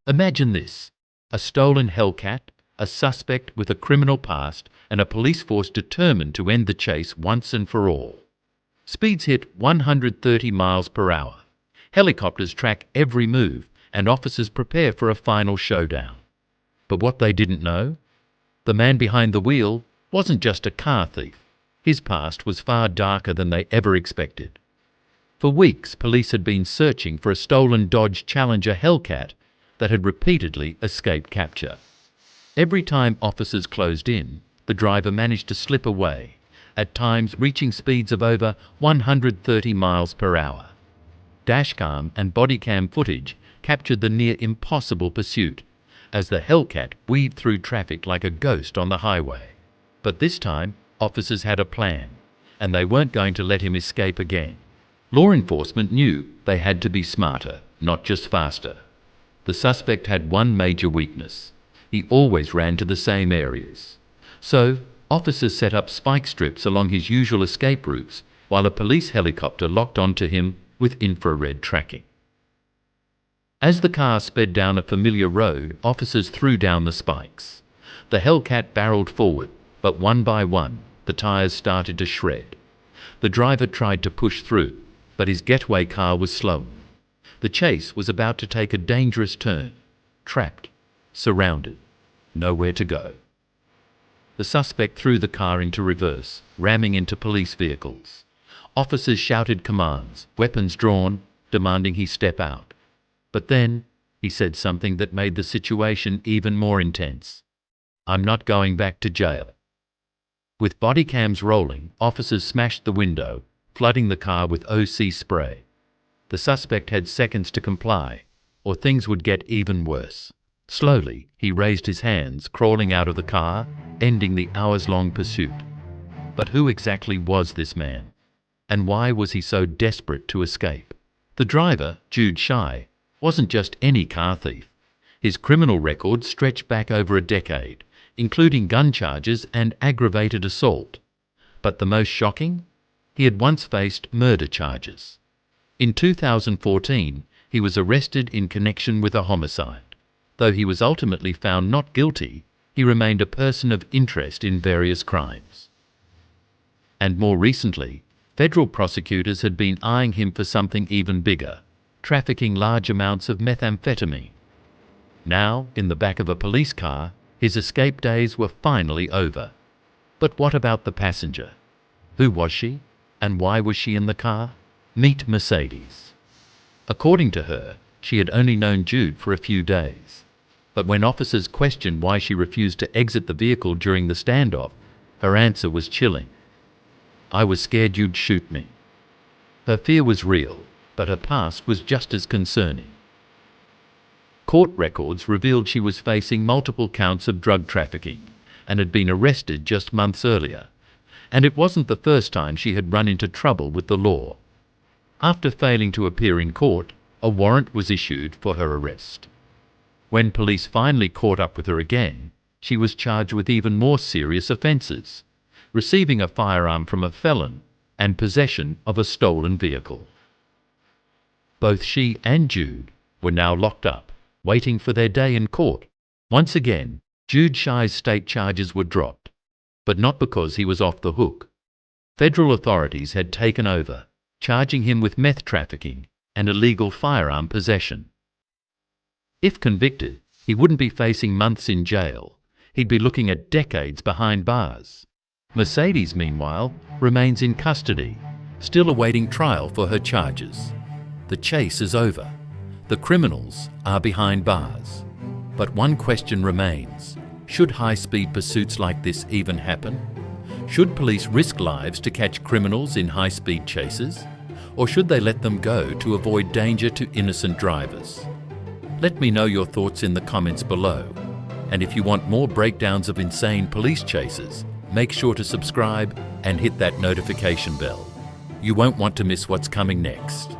Imagine this: a stolen Hellcat, a suspect with a criminal past, and a police force determined to end the chase once and for all. Speeds hit 130 miles per hour. Helicopters track every move, and officers prepare for a final showdown. But what they didn't know? The man behind the wheel wasn't just a car thief. His past was far darker than they ever expected. For weeks, police had been searching for a stolen Dodge Challenger Hellcat that had repeatedly escaped capture. Every time officers closed in, the driver managed to slip away, at times reaching speeds of over 130 miles per hour. Dashcam and bodycam footage captured the near-impossible pursuit, as the Hellcat weaved through traffic like a ghost on the highway. But this time, officers had a plan, and they weren't going to let him escape again. Law enforcement knew they had to be smarter, not just faster. The suspect had one major weakness: he always ran to the same areas. So, officers set up spike strips along his usual escape routes, while a police helicopter locked onto him with infrared tracking. As the car sped down a familiar road, officers threw down the spikes. The Hellcat barreled forward, but one by one, the tires started to shred. The driver tried to push through, but his getaway car was slowing. The chase was about to take a dangerous turn. Trapped, surrounded, nowhere to go. The suspect threw the car into reverse, ramming into police vehicles. Officers shouted commands, weapons drawn, demanding he step out. But then, he said something that made the situation even more intense. "I'm not going back to jail." With body cams rolling, officers smashed the window, flooding the car with OC spray. The suspect had seconds to comply, or things would get even worse. Slowly, he raised his hands, crawling out of the car, ending the hours-long pursuit. But who exactly was this man? And why was he so desperate to escape? The driver, Jude Shy, wasn't just any car thief. His criminal record stretched back over a decade, including gun charges and aggravated assault. But the most shocking? He had once faced murder charges. In 2014, he was arrested in connection with a homicide. Though he was ultimately found not guilty, he remained a person of interest in various crimes. And more recently, federal prosecutors had been eyeing him for something even bigger: trafficking large amounts of methamphetamine. Now, in the back of a police car, his escape days were finally over. But what about the passenger? Who was she? And why was she in the car? Meet Mercedes. According to her, she had only known Jude for a few days. But when officers questioned why she refused to exit the vehicle during the standoff, her answer was chilling. "I was scared you'd shoot me." Her fear was real, but her past was just as concerning. Court records revealed she was facing multiple counts of drug trafficking and had been arrested just months earlier. And it wasn't the first time she had run into trouble with the law. After failing to appear in court, a warrant was issued for her arrest. When police finally caught up with her again, she was charged with even more serious offenses: receiving a firearm from a felon and possession of a stolen vehicle. Both she and Jude were now locked up, waiting for their day in court. Once again, Jude Shy's state charges were dropped, but not because he was off the hook. Federal authorities had taken over, charging him with meth trafficking and illegal firearm possession. If convicted, he wouldn't be facing months in jail. He'd be looking at decades behind bars. Mercedes, meanwhile, remains in custody, still awaiting trial for her charges. The chase is over. The criminals are behind bars. But one question remains: should high-speed pursuits like this even happen? Should police risk lives to catch criminals in high-speed chases? Or should they let them go to avoid danger to innocent drivers? Let me know your thoughts in the comments below. And if you want more breakdowns of insane police chases, make sure to subscribe and hit that notification bell. You won't want to miss what's coming next.